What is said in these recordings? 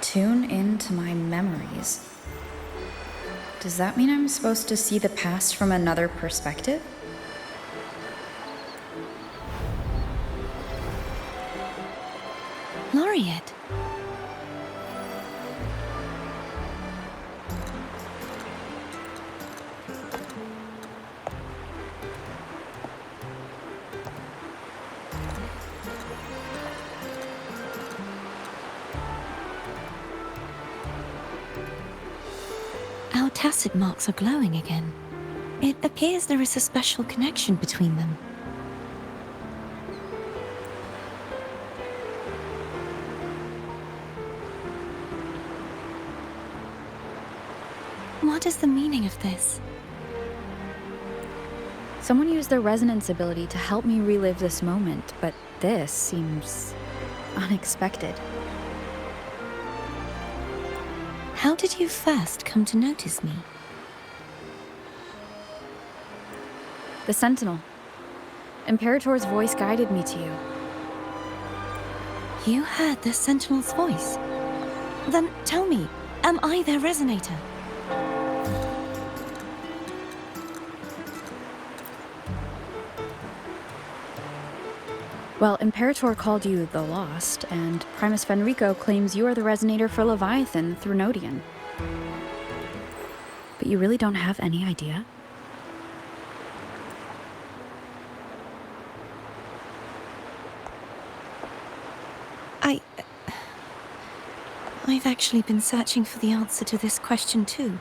Tune into my memories. Does that mean I'm supposed to see the past from another perspective? Laureate. Our tacit marks are glowing again. It appears there is a special connection between them. What is the meaning of this? Someone used their resonance ability to help me relive this moment, but this seems unexpected. How did you first come to notice me? The Sentinel. Imperator's voice guided me to you. You heard the Sentinel's voice? Then tell me, am I their resonator? Well, Imperator called you the Lost, and Primus Fenrico claims you are the resonator for Leviathan, the Thrunodian. But you really don't have any idea? I've actually been searching for the answer to this question too.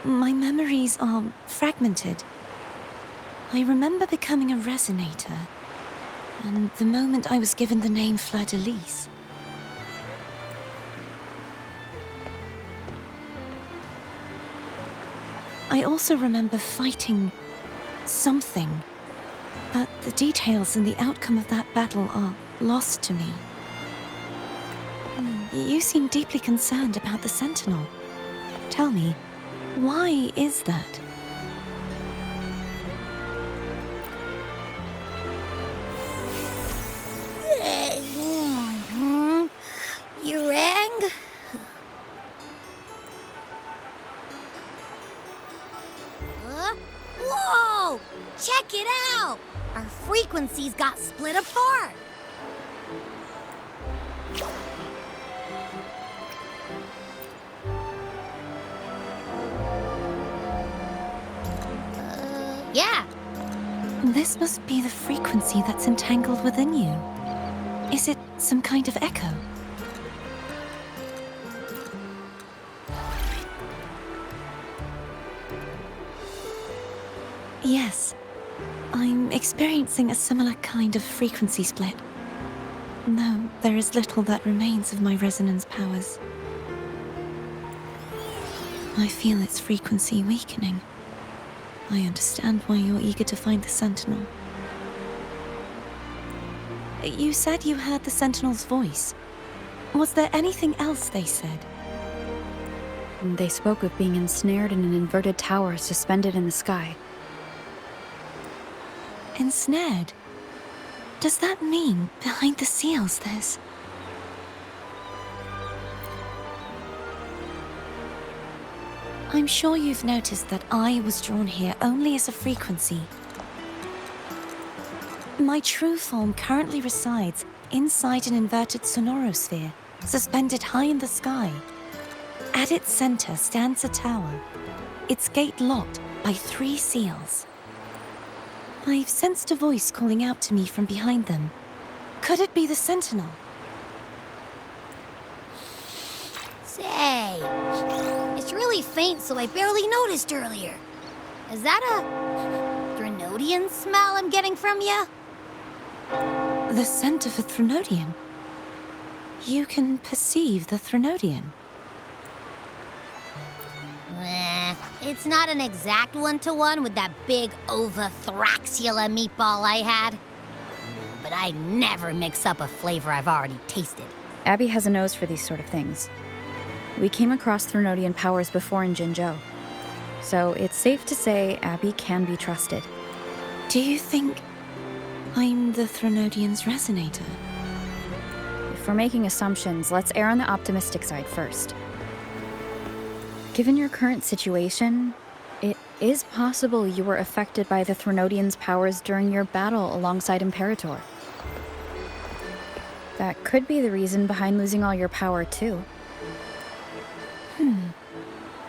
My memories are fragmented. I remember becoming a resonator, and the moment I was given the name Fleur-de-Lis. I also remember fighting something, but the details and the outcome of that battle are lost to me. You seem deeply concerned about the Sentinel. Tell me, why is that? You rang? Whoa! Check it out! Our frequencies got split apart. Yeah. This must be the frequency that's entangled within you. Is it some kind of echo? Yes. I'm experiencing a similar kind of frequency split. Though there is little that remains of my resonance powers. I feel its frequency weakening. I understand why you're eager to find the Sentinel. You said you heard the Sentinel's voice. Was there anything else they said? They spoke of being ensnared in an inverted tower suspended in the sky. Ensnared? Does that mean behind the seals there's... I'm sure you've noticed that I was drawn here only as a frequency. My true form currently resides inside an inverted sonorosphere, suspended high in the sky. At its center stands a tower, its gate locked by 3 seals. I've sensed a voice calling out to me from behind them. Could it be the Sentinel? Say, it's really faint, so I barely noticed earlier. Is that a Thrunodian smell I'm getting from you? The scent of a Thrunodian? You can perceive the Thrunodian? It's not an exact one-to-one with that big Ovathraxula meatball I had. But I never mix up a flavor I've already tasted. Abby has a nose for these sort of things. We came across Thrunodian powers before in Jinzhou, so it's safe to say Abby can be trusted. Do you think I'm the Thrunodian's resonator? if we're making assumptions, let's err on the optimistic side first. Given your current situation, it is possible you were affected by the Threnodians' powers during your battle alongside Imperator. That could be the reason behind losing all your power, too.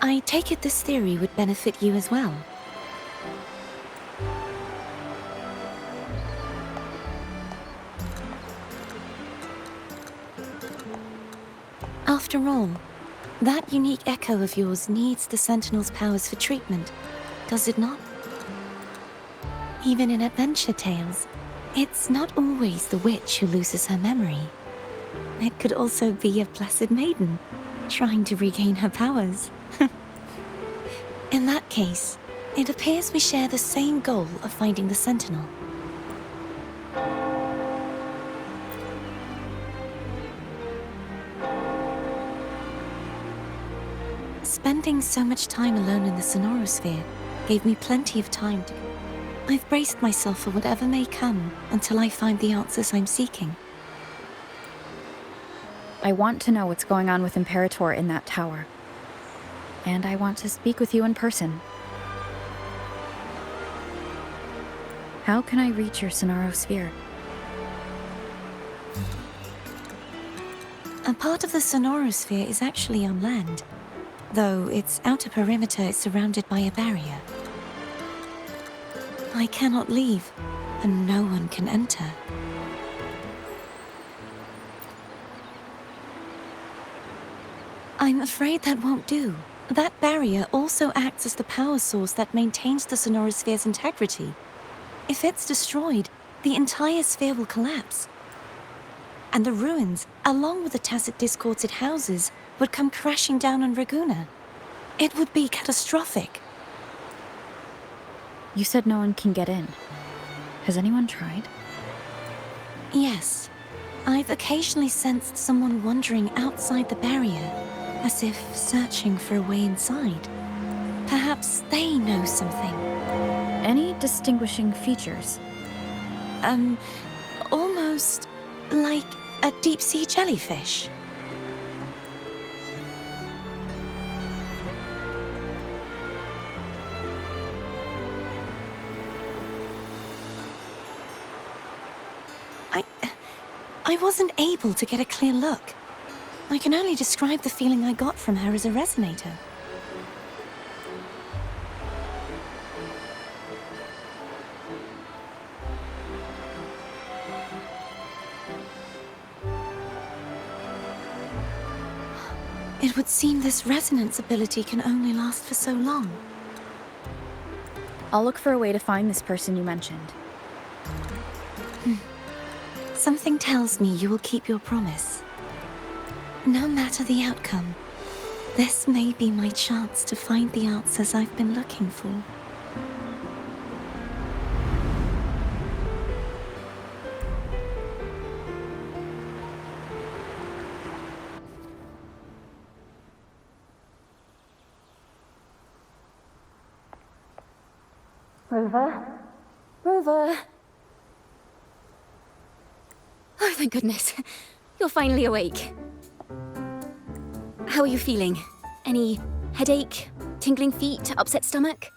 I take it this theory would benefit you as well. After all, that unique echo of yours needs the Sentinel's powers for treatment, does it not? Even in adventure tales, it's not always the witch who loses her memory. It could also be a blessed maiden, trying to regain her powers. In that case, it appears we share the same goal of finding the Sentinel. Spending so much time alone in the Sonorosphere gave me plenty of time to... I've braced myself for whatever may come until I find the answers I'm seeking. I want to know what's going on with Imperator in that tower. And I want to speak with you in person. How can I reach your Sonorosphere? A part of the Sonorosphere is actually on land, though its outer perimeter is surrounded by a barrier. I cannot leave, and no one can enter. I'm afraid that won't do. That barrier also acts as the power source that maintains the Sonorosphere's integrity. If it's destroyed, the entire sphere will collapse. And the ruins, along with the tacit discords it houses, would come crashing down on Raguna. It would be catastrophic. You said no one can get in. Has anyone tried? Yes. I've occasionally sensed someone wandering outside the barrier, as if searching for a way inside. Perhaps they know something. Any distinguishing features? Almost like a deep-sea jellyfish. I wasn't able to get a clear look. I can only describe the feeling I got from her as a resonator. It would seem this resonance ability can only last for so long. I'll look for a way to find this person you mentioned. Something tells me you will keep your promise. No matter the outcome, this may be my chance to find the answers I've been looking for. Rover? Rover? Oh, thank goodness. You're finally awake. How are you feeling? Any headache, tingling feet, upset stomach?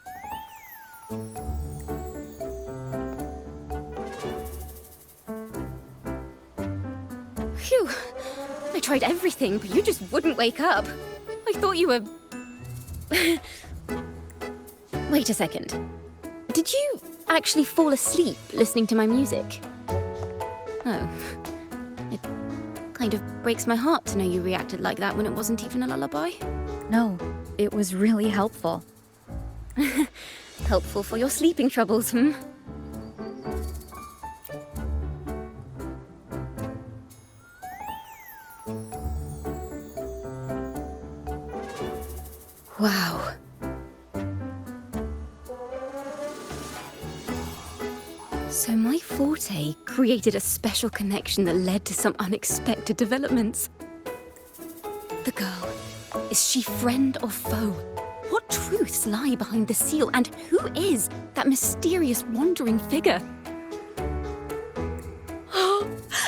Phew. I tried everything, but you just wouldn't wake up. I thought you were... Wait a second. Did you actually fall asleep listening to my music? Oh. It kind of breaks my heart to know you reacted like that when it wasn't even a lullaby. No, it was really helpful. Helpful for your sleeping troubles, hmm? Wow. So my forte created a special connection that led to some unexpected developments. The girl, is she friend or foe? What truths lie behind the seal, and who is that mysterious wandering figure?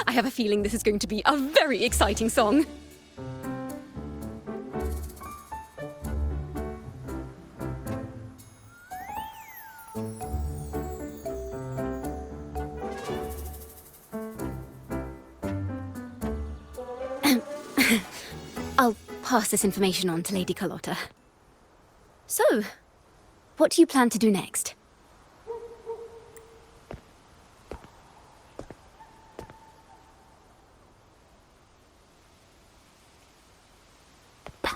I have a feeling this is going to be a very exciting song. I'll pass this information on to Lady Carlotta. So, what do you plan to do next?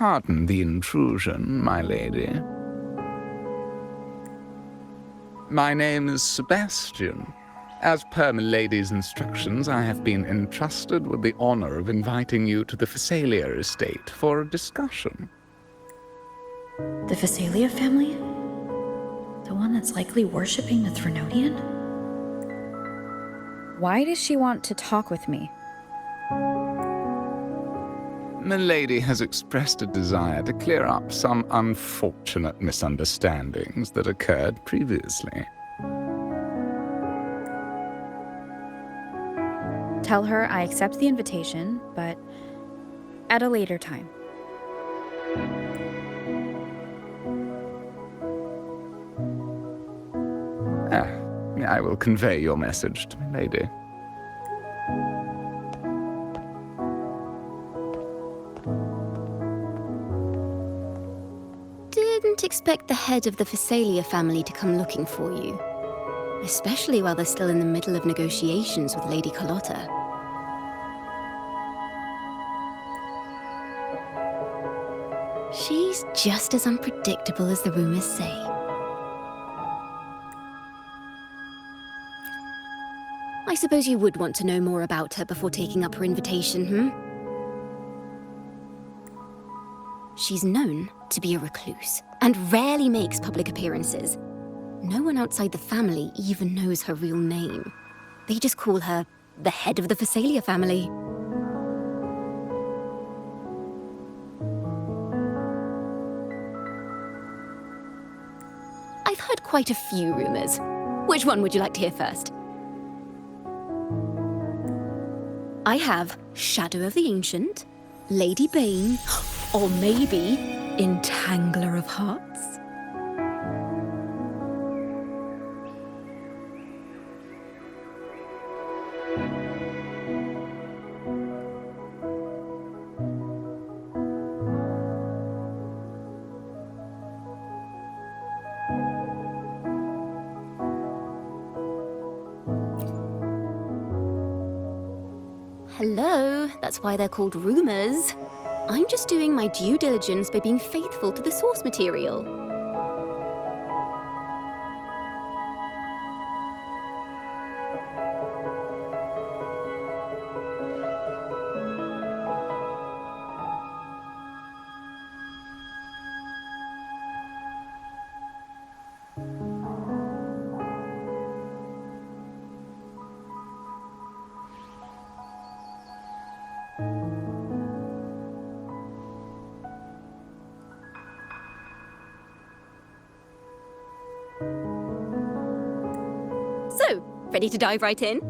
Pardon the intrusion, my lady. My name is Sebastian. As per milady's instructions, I have been entrusted with the honor of inviting you to the Phasalia estate for a discussion. The Phasalia family? The one that's likely worshipping the Threnodian? Why does she want to talk with me? Milady has expressed a desire to clear up some unfortunate misunderstandings that occurred previously. Tell her I accept the invitation, but at a later time. I will convey your message to Milady. Didn't expect the head of the Phasalia family to come looking for you. Especially while they're still in the middle of negotiations with Lady Carlotta. She's just as unpredictable as the rumors say. I suppose you would want to know more about her before taking up her invitation, She's known to be a recluse, and rarely makes public appearances. No one outside the family even knows her real name. They just call her the head of the Phasalia family. I've heard quite a few rumors. Which one would you like to hear first? I have Shadow of the Ancient, Lady Bane, or maybe Entangler of Hearts. Hello, that's why they're called rumors. I'm just doing my due diligence by being faithful to the source material. So, ready to dive right in?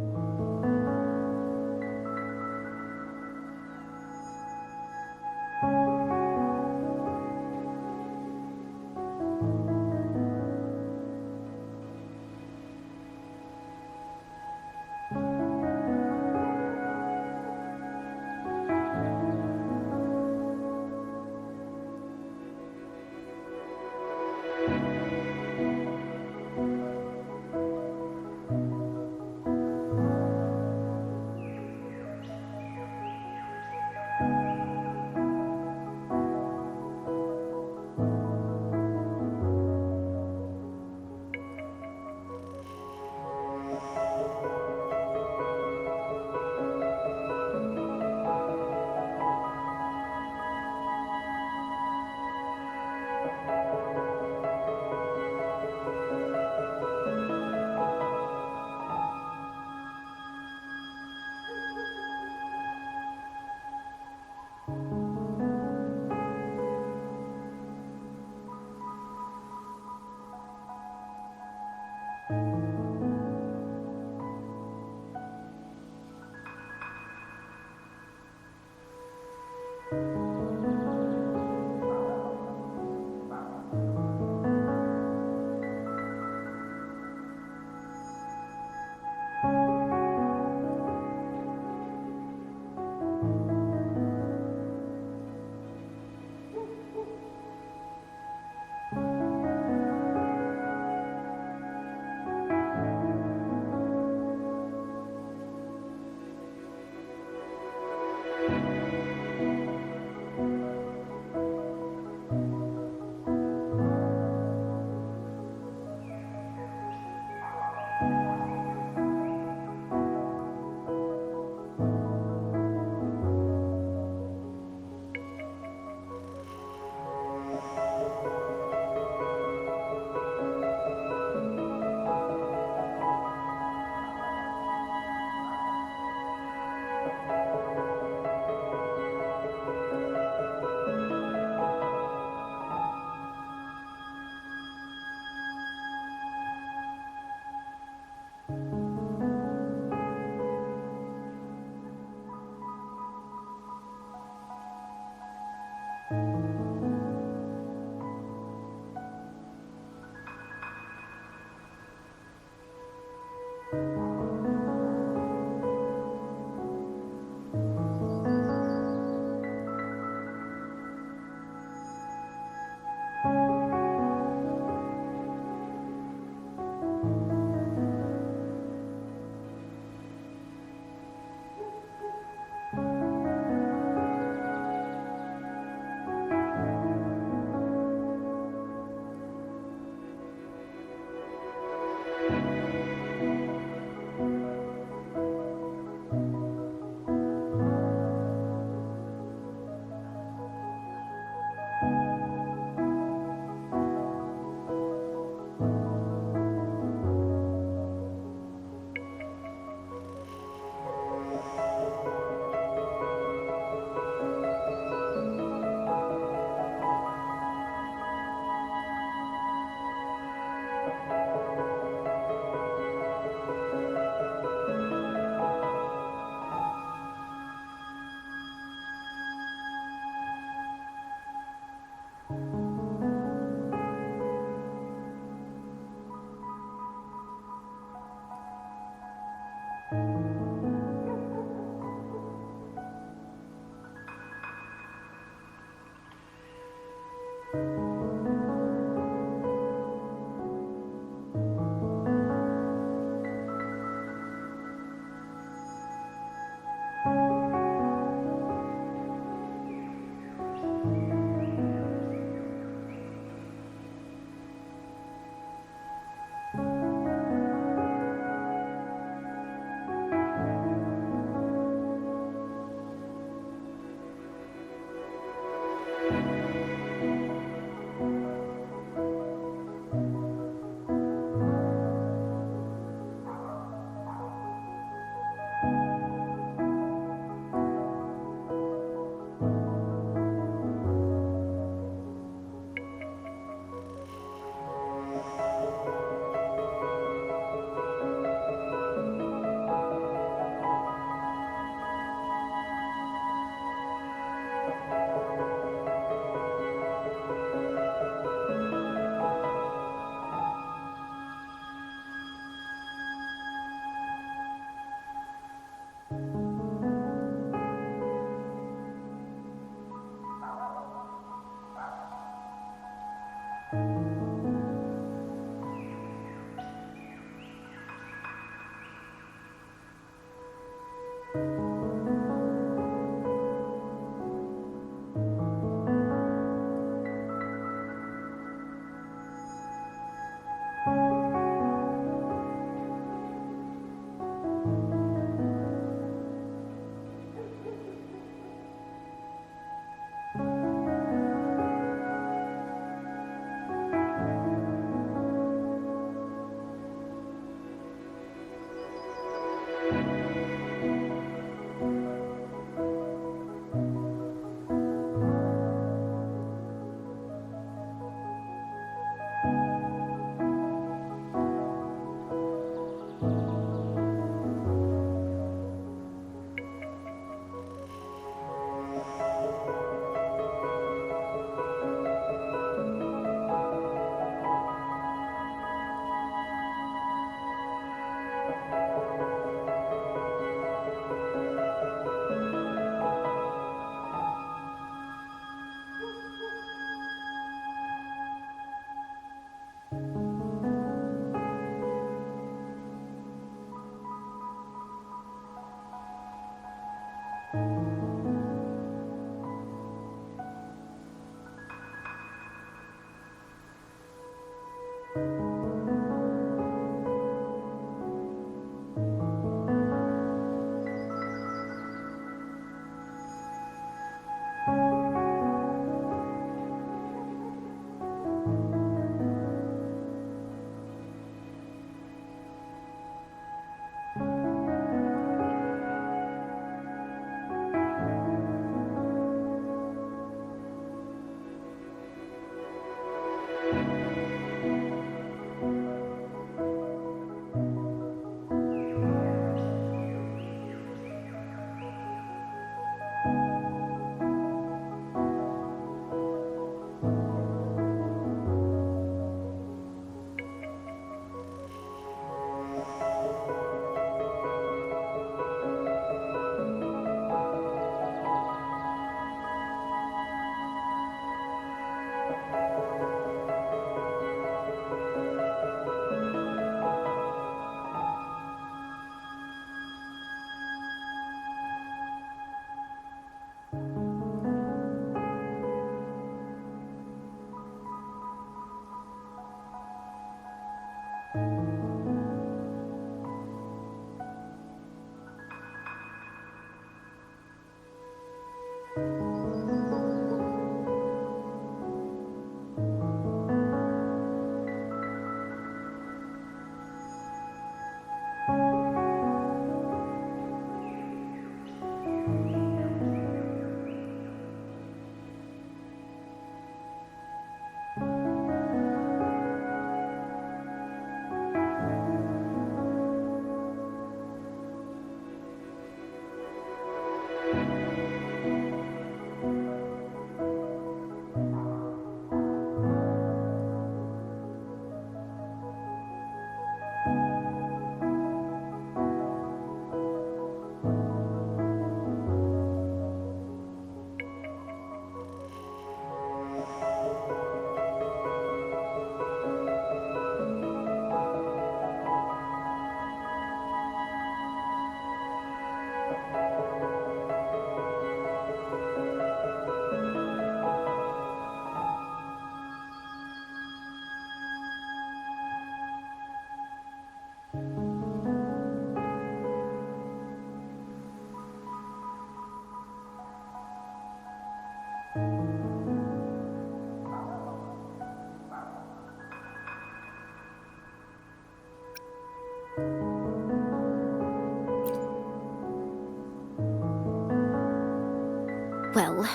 Well,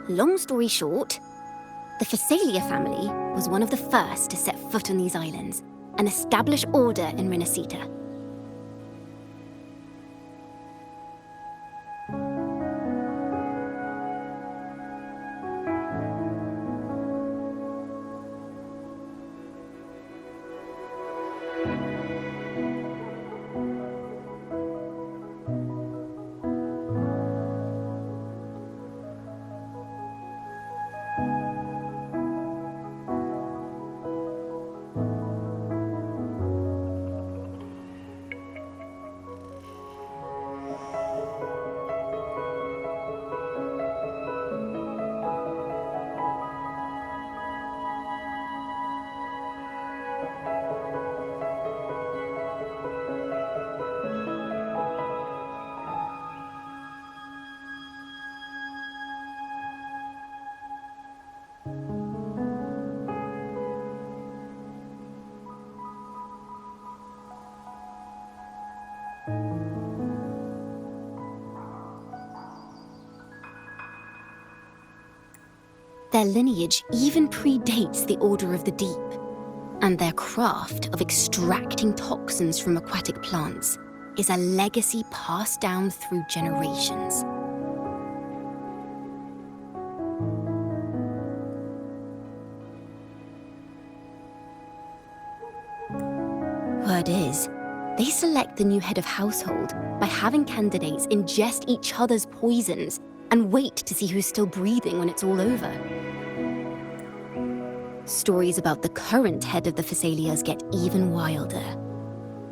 long story short, the Phasalia family was one of the first to set foot on these islands and establish order in Renacita. Their lineage even predates the Order of the Deep, and their craft of extracting toxins from aquatic plants is a legacy passed down through generations. Word is, they select the new head of household by having candidates ingest each other's poisons and wait to see who's still breathing when it's all over. Stories about the current head of the Phasalias get even wilder.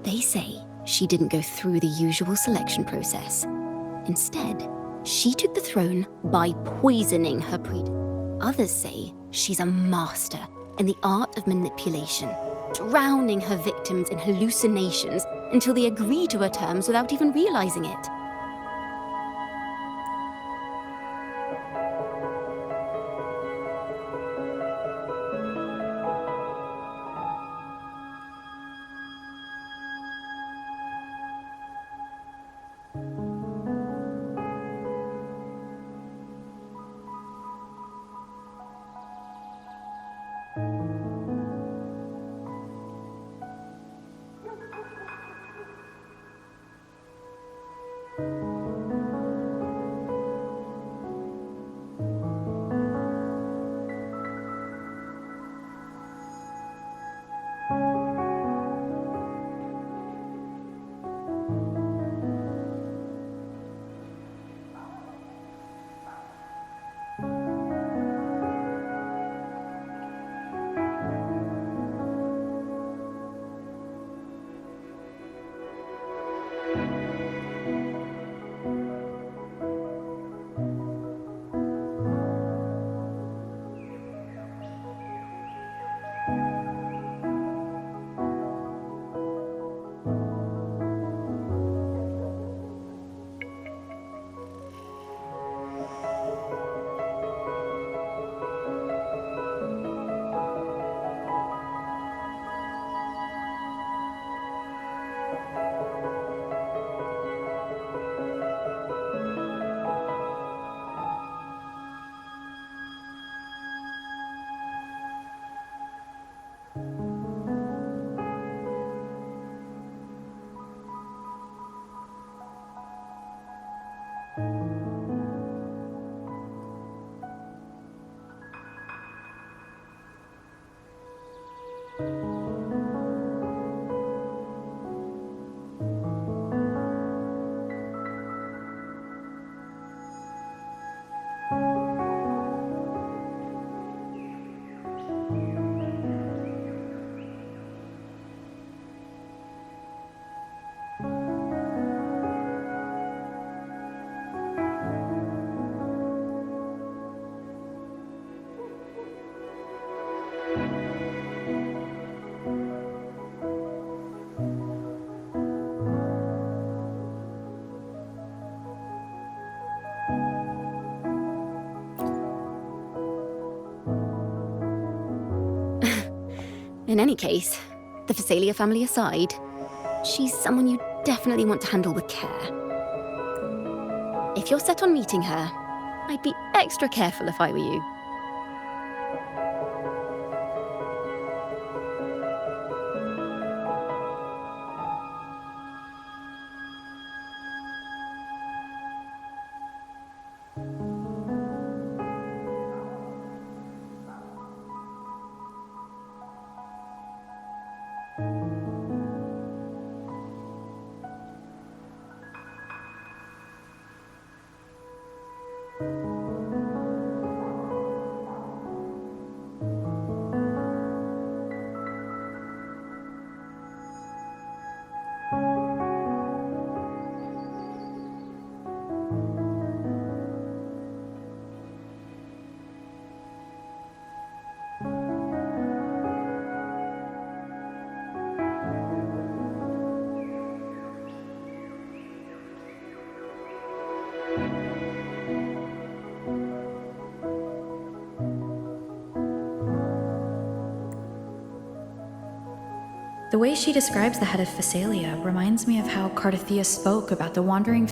They say she didn't go through the usual selection process. Instead, she took the throne by poisoning her Others say she's a master in the art of manipulation, drowning her victims in hallucinations until they agree to her terms without even realizing it. In any case, the Phasalia family aside, she's someone you definitely want to handle with care. If you're set on meeting her, I'd be extra careful if I were you. The way she describes the head of Phasalia reminds me of how Cardothea spoke about the wandering